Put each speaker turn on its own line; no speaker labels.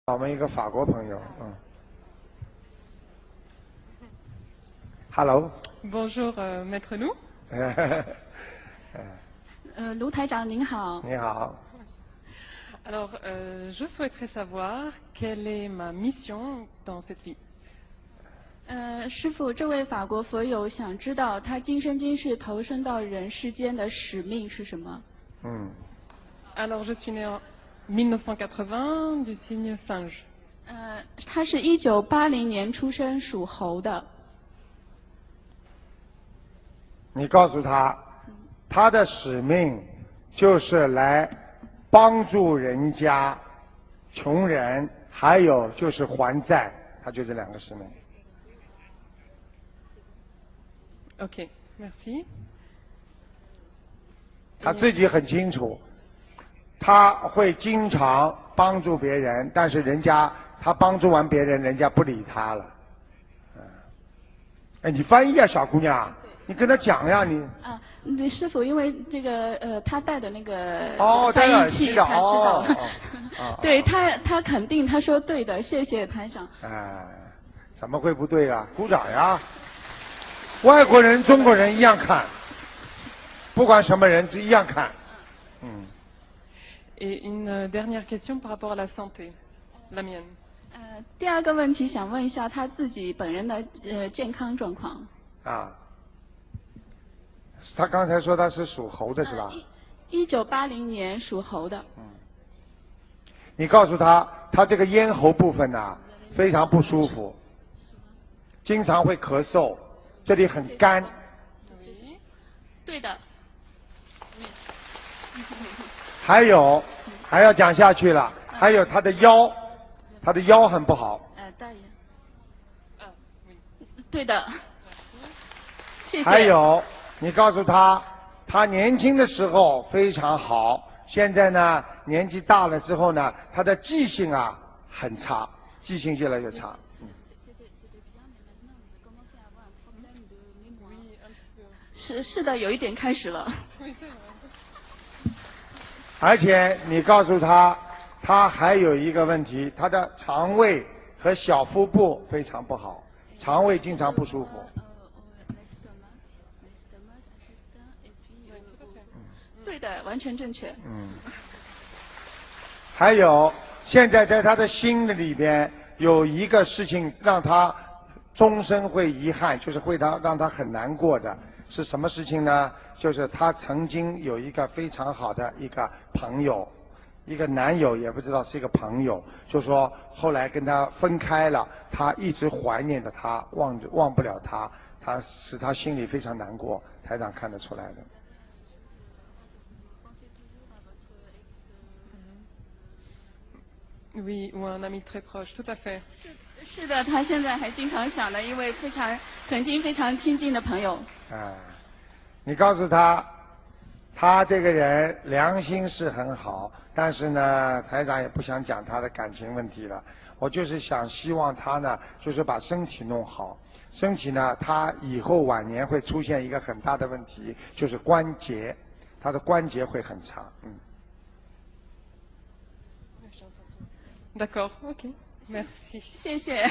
我们一个法国朋友，Hello。
Bonjour, Maître Lou。
卢台长您好。
你好。
Alors, je souhaiterais savoir quelle est ma mission dans cette vie.
师父，这位法国佛友想知道他今生今世投生到人世间的使命是什么
？Alors, je suis né en 1980 du signe singe.
他是1980年出生，属猴的。
你告诉他，他的使命就是来帮助人家、穷人，还有就是还债，他就这两个使命。
OK, merci.
他自己很清楚，他会经常帮助别人，但是人家他帮助完别人，人家不理他了。哎，你翻译啊，小姑娘，你跟他讲呀，你。
对，师父，因为这个他带的那个
翻
译器，他知道了。对他肯定，他说对的，谢谢台长。
怎么会不对啊？鼓掌呀！外国人、中国人一样看，不管什么人是一样看。
Et une dernière question par rapport à la santé, la mienne.
第二个问题想问一下他自己本人的健康状况。
他刚才说他是属猴的是吧
？1980年属猴的。
你告诉他，他这个咽喉部分呢非常不舒服，经常会咳嗽，这里很干。
对的。
还要讲下去了，还有他的腰很不好。
大爷。对的。谢谢。
还有，你告诉他，他年轻的时候非常好，现在呢年纪大了之后呢，他的记性啊很差，记性越来越差。
是的，有一点开始了。
而且你告诉他，他还有一个问题，他的肠胃和小腹部非常不好，肠胃经常不舒服。
对的，完全正确。
还有，现在在他的心里边有一个事情让他终身会遗憾，就是让他很难过的。是什么事情呢？就是他曾经有一个非常好的一个朋友，一个男友，也不知道是一个朋友，就说后来跟他分开了，他一直怀念着他，忘不了他，使他心里非常难过。台长看得出来的。
Oui, ou un ami très proche, tout à fait.
是的，他现在还经常想的一位曾经非常亲近的朋友。
你告诉他，他这个人良心是很好，但是呢，台长也不想讲他的感情问题了。我就是希望他呢，就是把身体弄好。身体呢，他以后晚年会出现一个很大的问题，就是关节，他的关节会很差。
D'accord, ok, merci.
谢谢。